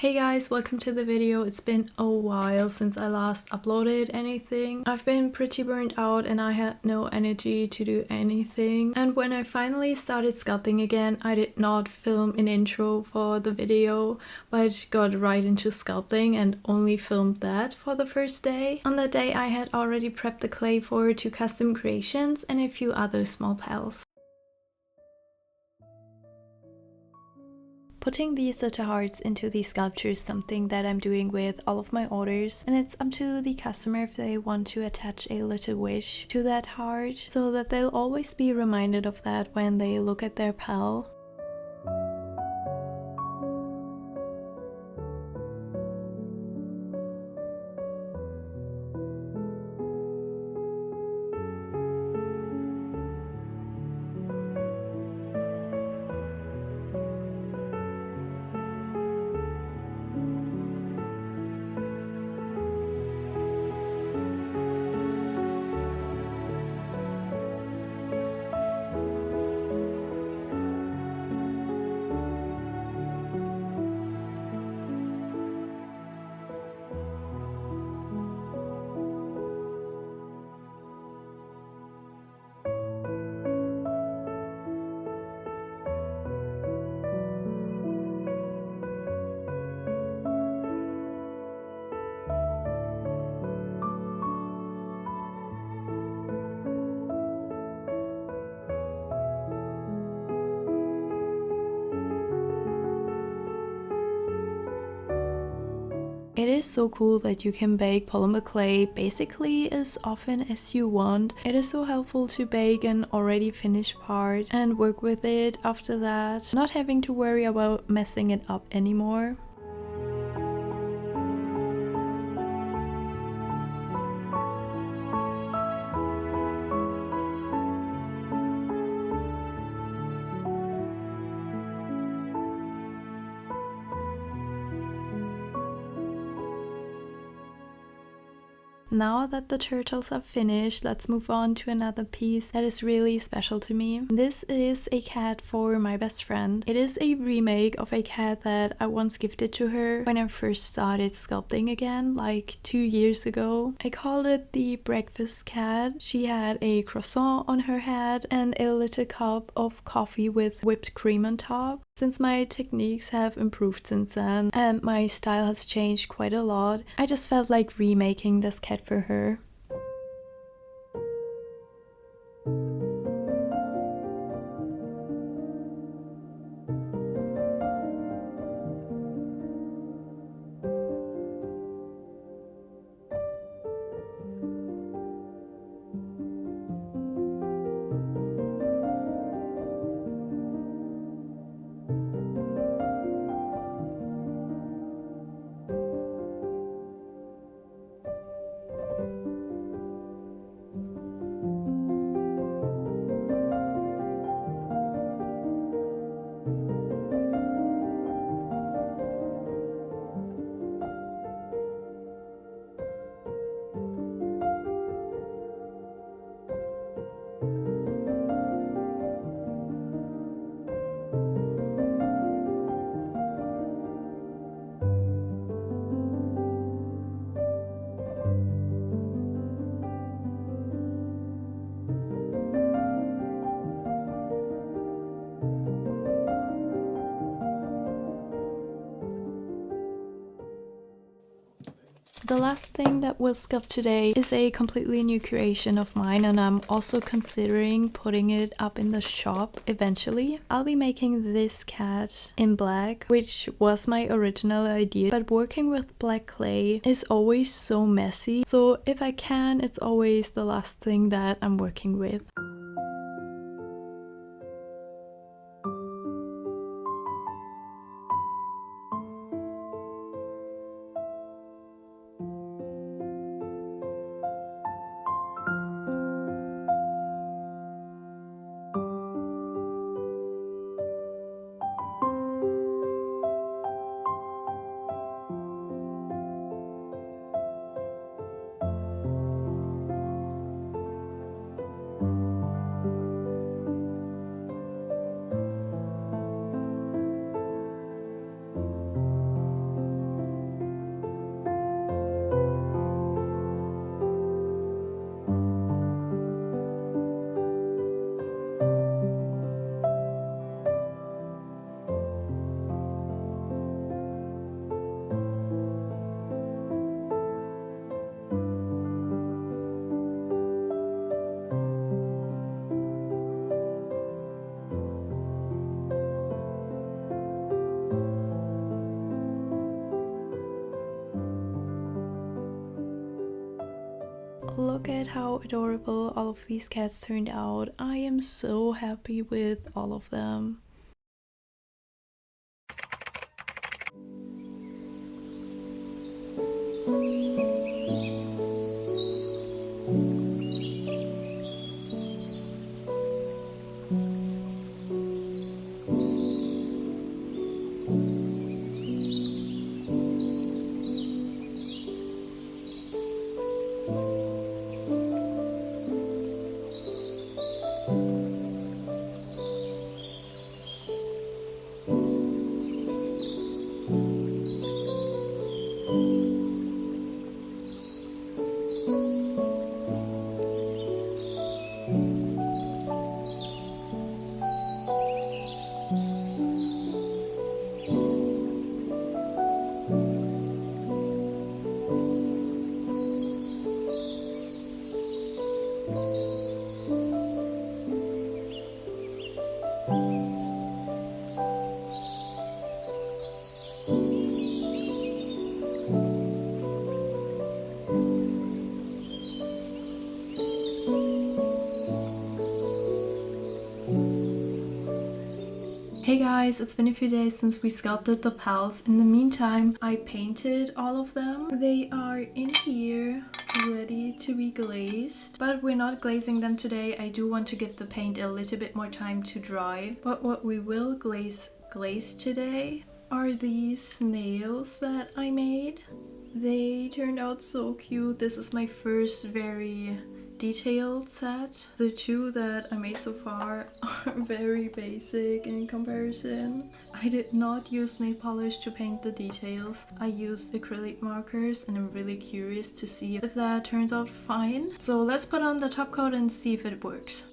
Hey guys, welcome to the video. It's been a while since I last uploaded anything. I've been pretty burnt out and I had no energy to do anything. And when I finally started sculpting again, I did not film an intro for the video, but got right into sculpting and only filmed that for the first day. On that day I had already prepped the clay for 2 custom creations and a few other small pals. Putting these little hearts into the sculpture is something that I'm doing with all of my orders, and it's up to the customer if they want to attach a little wish to that heart so that they'll always be reminded of that when they look at their pal. It is so cool that you can bake polymer clay basically as often as you want. It is so helpful to bake an already finished part and work with it after that, not having to worry about messing it up anymore. Now that the turtles are finished, let's move on to another piece that is really special to me. This is a cat for my best friend. It is a remake of a cat that I once gifted to her when I first started sculpting again, like 2 years ago. I called it the breakfast cat. She had a croissant on her head and a little cup of coffee with whipped cream on top. Since my techniques have improved since then and my style has changed quite a lot, I just felt like remaking this cat for her. The last thing that we'll sculpt today is a completely new creation of mine, and I'm also considering putting it up in the shop eventually. I'll be making this cat in black, which was my original idea, but working with black clay is always so messy, so if I can, it's always the last thing that I'm working with. look at how adorable all of these cats turned out. I am so happy with all of them. Hey guys, it's been a few days since we sculpted the pals. In the meantime, I painted all of them. They are in here, ready to be glazed. But we're not glazing them today. I do want to give the paint a little bit more time to dry. But what we will glaze today are these snails that I made. They turned out so cute. This is my first very detailed set. The two that I made so far are very basic in comparison. I did not use nail polish to paint the details. I used acrylic markers and I'm really curious to see if that turns out fine. So let's put on the top coat and see if it works.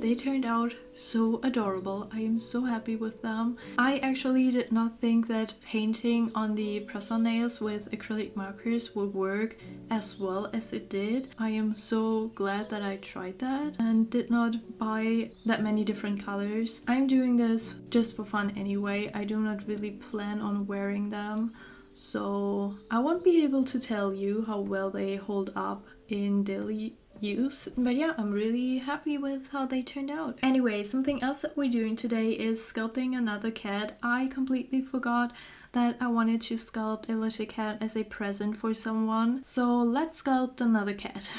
They turned out so adorable. I am so happy with them. I actually did not think that painting on the press-on nails with acrylic markers would work as well as it did. I am so glad that I tried that and did not buy that many different colors. I'm doing this just for fun anyway. I do not really plan on wearing them, so I won't be able to tell you how well they hold up in daily use. But yeah, I'm really happy with how they turned out. Anyway, something else that we're doing today is sculpting another cat. I completely forgot that I wanted to sculpt a little cat as a present for someone. So let's sculpt another cat.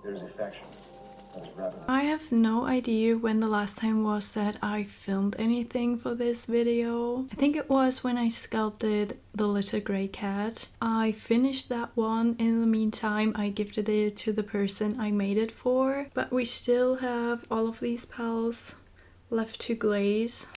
There's affection. That's rapid. I have no idea when the last time was that I filmed anything for this video. I think it was when I sculpted the little grey cat. I finished that one. In the meantime, I gifted it to the person I made it for. But we still have all of these pals left to glaze.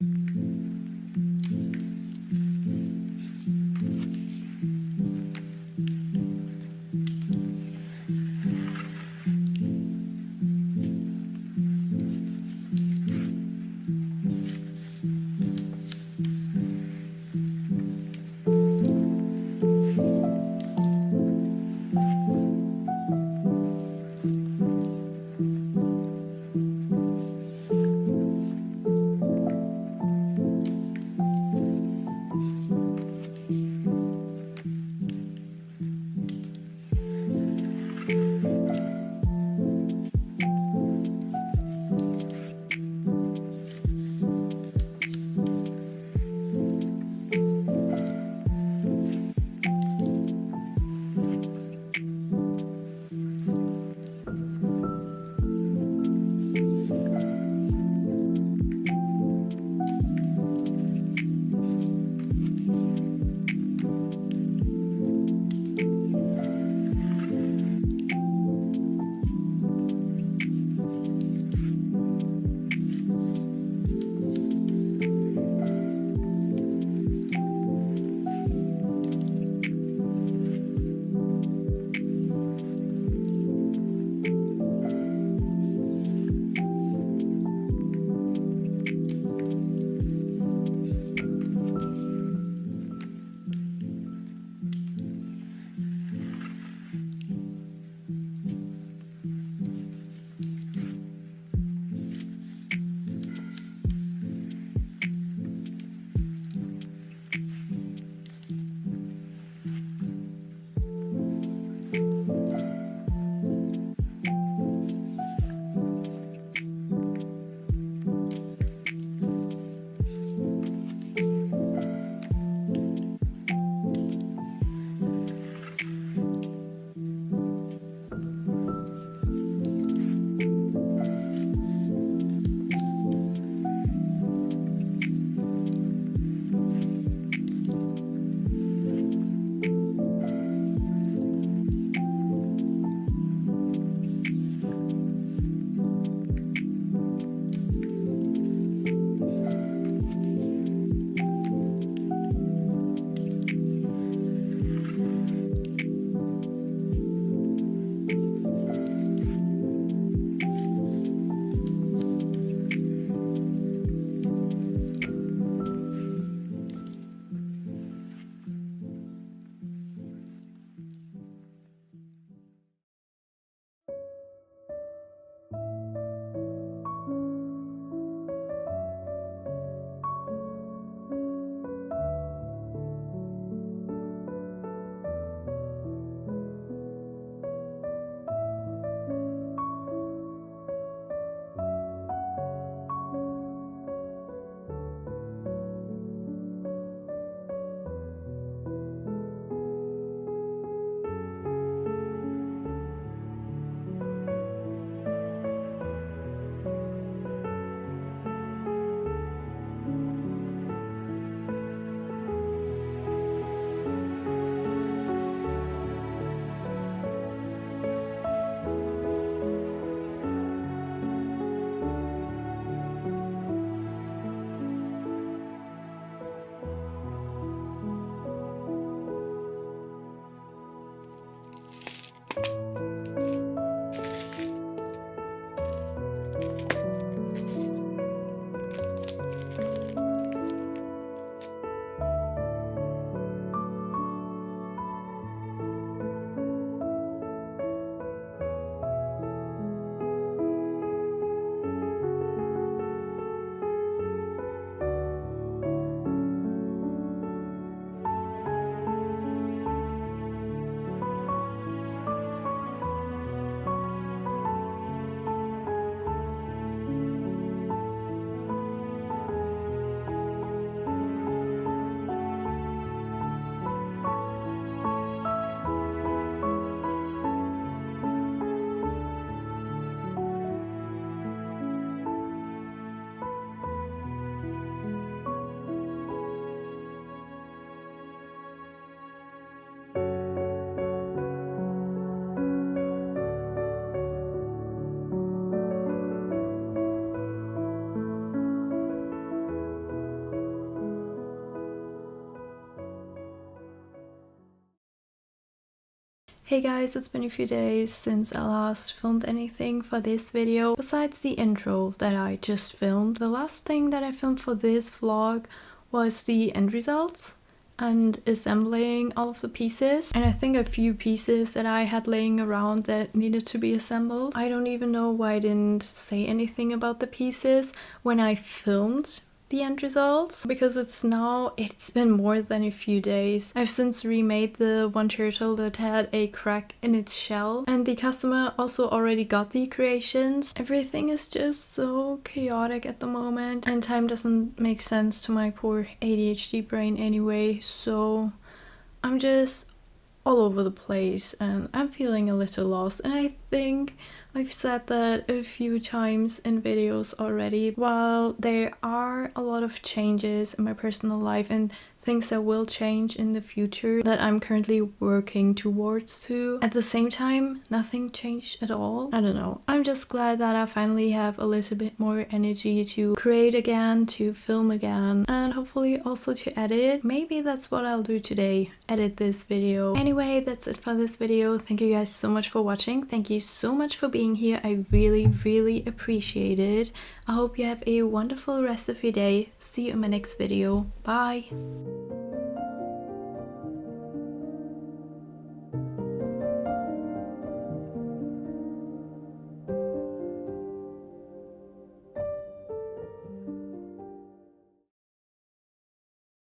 Hey guys, it's been a few days since I last filmed anything for this video. Besides the intro that I just filmed, the last thing that I filmed for this vlog was the end results and assembling all of the pieces. And I think a few pieces that I had laying around that needed to be assembled. I don't even know why I didn't say anything about the pieces when I filmed the end results, because it's been more than a few days. I've since remade the one turtle that had a crack in its shell, and the customer also already got the creations. Everything is just so chaotic at the moment, and time doesn't make sense to my poor ADHD brain anyway, so I'm just all over the place and I'm feeling a little lost. And I think I've said that a few times in videos already. While there are a lot of changes in my personal life and things that will change in the future that I'm currently working towards to, at the same time nothing changed at all. I don't know, I'm just glad that I finally have a little bit more energy to create again, to film again, and hopefully also to edit. Maybe that's what I'll do today, edit this video. Anyway, that's it for this video. Thank you guys so much for watching. Thank you so much for being here. I really appreciate it. I hope you have a wonderful rest of your day. See you in my next video. Bye.